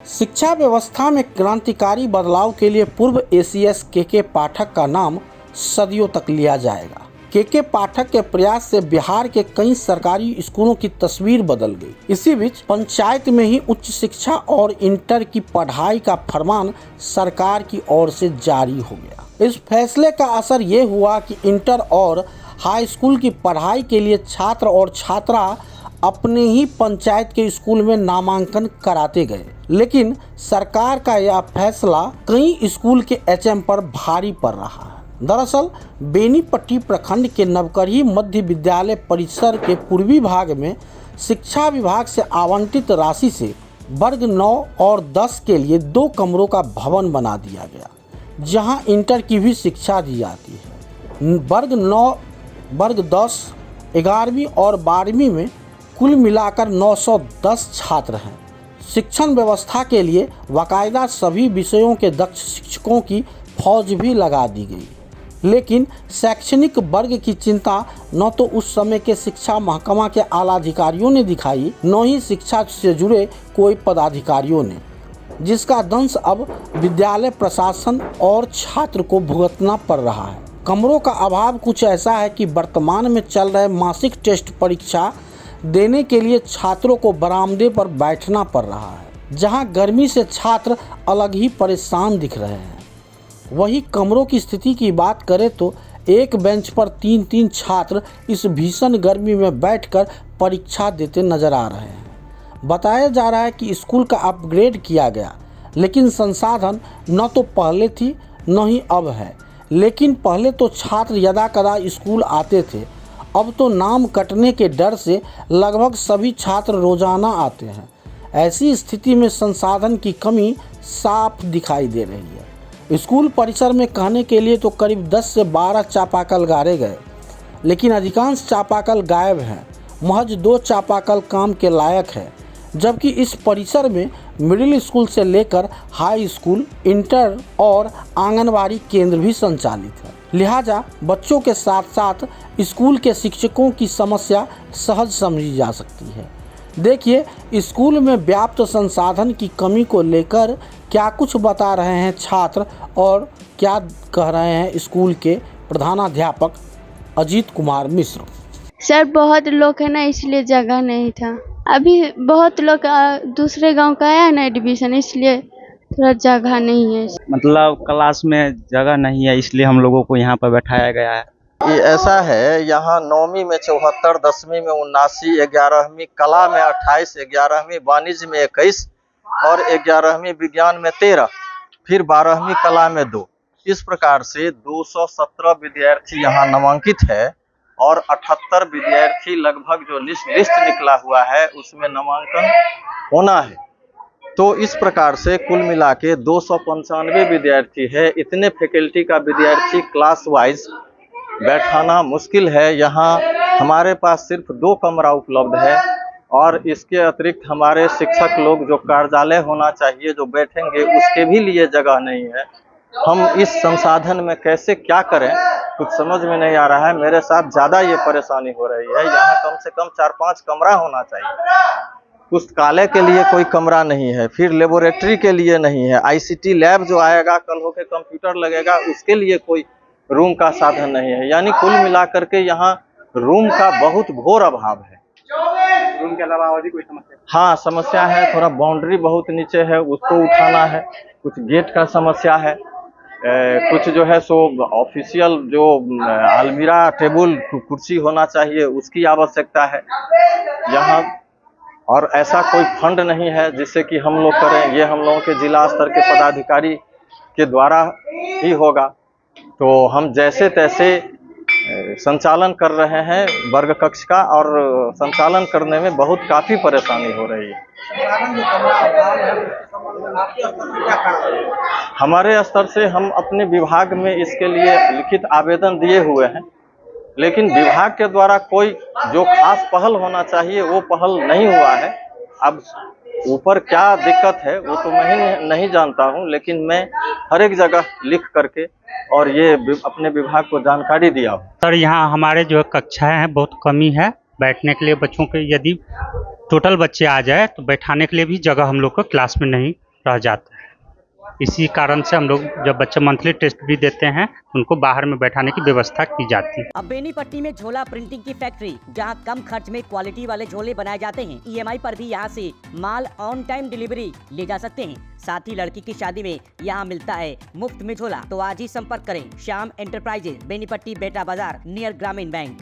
शिक्षा व्यवस्था में क्रांतिकारी बदलाव के लिए पूर्व एसीएस के पाठक का नाम सदियों तक लिया जाएगा। के पाठक के प्रयास से बिहार के कई सरकारी स्कूलों की तस्वीर बदल गई। इसी बीच पंचायत में ही उच्च शिक्षा और इंटर की पढ़ाई का फरमान सरकार की ओर से जारी हो गया। इस फैसले का असर ये हुआ कि इंटर और हाई स्कूल की पढ़ाई के लिए छात्र और छात्रा अपने ही पंचायत के स्कूल में नामांकन कराते गए। लेकिन सरकार का यह फैसला कई स्कूल के एचएम पर भारी पड़ रहा है। दरअसल बेनीपट्टी प्रखंड के नवकरही मध्य विद्यालय परिसर के पूर्वी भाग में शिक्षा विभाग से आवंटित राशि से वर्ग 9 और 10 के लिए 2 कमरों का भवन बना दिया गया, जहां इंटर की भी शिक्षा दी जाती है। वर्ग 9, वर्ग 10, 11वीं और 12वीं में कुल मिलाकर 910 छात्र हैं। शिक्षण व्यवस्था के लिए बाकायदा सभी विषयों के दक्ष शिक्षकों की फौज भी लगा दी गई। लेकिन शैक्षणिक वर्ग की चिंता न तो उस समय के शिक्षा महकमा के आला अधिकारियों ने दिखाई, न ही शिक्षा से जुड़े कोई पदाधिकारियों ने, जिसका दंश अब विद्यालय प्रशासन और छात्र को भुगतना पड़ रहा है। कमरों का अभाव कुछ ऐसा है कि वर्तमान में चल रहे मासिक टेस्ट परीक्षा देने के लिए छात्रों को बरामदे पर बैठना पड़ रहा है, जहां गर्मी से छात्र अलग ही परेशान दिख रहे हैं। वही कमरों की स्थिति की बात करें तो एक बेंच पर 3-3 छात्र इस भीषण गर्मी में बैठकर परीक्षा देते नजर आ रहे हैं। बताया जा रहा है कि स्कूल का अपग्रेड किया गया, लेकिन संसाधन न तो पहले थी न ही अब है। लेकिन पहले तो छात्र यदाकदा स्कूल आते थे, अब तो नाम कटने के डर से लगभग सभी छात्र रोजाना आते हैं। ऐसी स्थिति में संसाधन की कमी साफ दिखाई दे रही है। स्कूल परिसर में कहने के लिए तो करीब 10 से 12 चापाकल गाड़े गए, लेकिन अधिकांश चापाकल गायब हैं। महज 2 चापाकल काम के लायक है, जबकि इस परिसर में मिडिल स्कूल से लेकर हाई स्कूल, इंटर और आंगनबाड़ी केंद्र भी संचालित है। लिहाजा बच्चों के साथ साथ स्कूल के शिक्षकों की समस्या सहज समझी जा सकती है। देखिए, स्कूल में व्याप्त संसाधन की कमी को लेकर क्या कुछ बता रहे हैं छात्र और क्या कह रहे हैं स्कूल के प्रधानाध्यापक अजीत कुमार मिश्र। सर, बहुत लोग है ना, इसलिए जगह नहीं था। अभी बहुत लोग दूसरे गांव का आया ना एडमिशन, इसलिए थोड़ा जगह नहीं है। मतलब क्लास में जगह नहीं है, इसलिए हम लोगों को यहाँ पर बैठाया गया है। ये ऐसा है, यहाँ 9वीं में 74, 10वीं में 79, 11वीं कला में 28, 11वीं वाणिज्य में 21 और 11वीं विज्ञान में 13, फिर 12वीं कला में 2। इस प्रकार से 217 विद्यार्थी यहाँ नामांकित है और 78 विद्यार्थी लगभग जो लिस्ट निकला हुआ है उसमें नामांकन होना है। तो इस प्रकार से कुल मिला के 295 विद्यार्थी है। इतने फैकल्टी का विद्यार्थी क्लास वाइज बैठाना मुश्किल है। यहाँ हमारे पास सिर्फ 2 कमरा उपलब्ध है और इसके अतिरिक्त हमारे शिक्षक लोग जो कार्यालय होना चाहिए जो बैठेंगे उसके भी लिए जगह नहीं है। हम इस संसाधन में कैसे क्या करें कुछ समझ में नहीं आ रहा है। मेरे साथ ज़्यादा ये परेशानी हो रही है। यहाँ कम से कम 4-5 कमरा होना चाहिए। पुस्तकालय के लिए कोई कमरा नहीं है, फिर लेबोरेटरी के लिए नहीं है, आईसीटी लैब जो आएगा कल होके कंप्यूटर लगेगा उसके लिए कोई रूम का साधन नहीं है। यानी कुल मिलाकर के यहाँ रूम का बहुत घोर अभाव है। रूम के अलावा और भी कोई समस्या? हाँ, समस्या है। थोड़ा बाउंड्री बहुत नीचे है, उसको उठाना है। कुछ गेट का समस्या है। कुछ जो है सो ऑफिशियल जो अलमीरा, टेबल, कुर्सी होना चाहिए उसकी आवश्यकता है यहाँ। और ऐसा कोई फंड नहीं है जिससे कि हम लोग करें। ये हम लोगों के जिला स्तर के पदाधिकारी के द्वारा ही होगा। तो हम जैसे तैसे संचालन कर रहे हैं वर्ग कक्ष का और संचालन करने में बहुत काफ़ी परेशानी हो रही है। हमारे स्तर से हम अपने विभाग में इसके लिए लिखित आवेदन दिए हुए हैं, लेकिन विभाग के द्वारा कोई जो खास पहल होना चाहिए वो पहल नहीं हुआ है। अब ऊपर क्या दिक्कत है वो तो मैं नहीं जानता हूँ, लेकिन मैं हर एक जगह लिख करके और ये अपने विभाग को जानकारी दिया हूँ। सर, यहाँ हमारे जो कक्षाएं हैं बहुत कमी है बैठने के लिए। बच्चों के यदि टोटल बच्चे आ जाए तो बैठाने के लिए भी जगह हम लोग को क्लास में नहीं रह जाता है। इसी कारण से हम लोग जब बच्चे मंथली टेस्ट भी देते हैं उनको बाहर में बैठाने की व्यवस्था की जाती है। अब बेनीपट्टी में झोला प्रिंटिंग की फैक्ट्री, जहां कम खर्च में क्वालिटी वाले झोले बनाए जाते हैं। EMI पर भी यहां से माल ऑन टाइम डिलीवरी ले जा सकते हैं। साथ ही लड़की की शादी में यहां मिलता है मुफ्त में झोला। तो आज ही संपर्क करें श्याम एंटरप्राइजेज, बेनीपट्टी, बेटा बाजार, नियर ग्रामीण बैंक।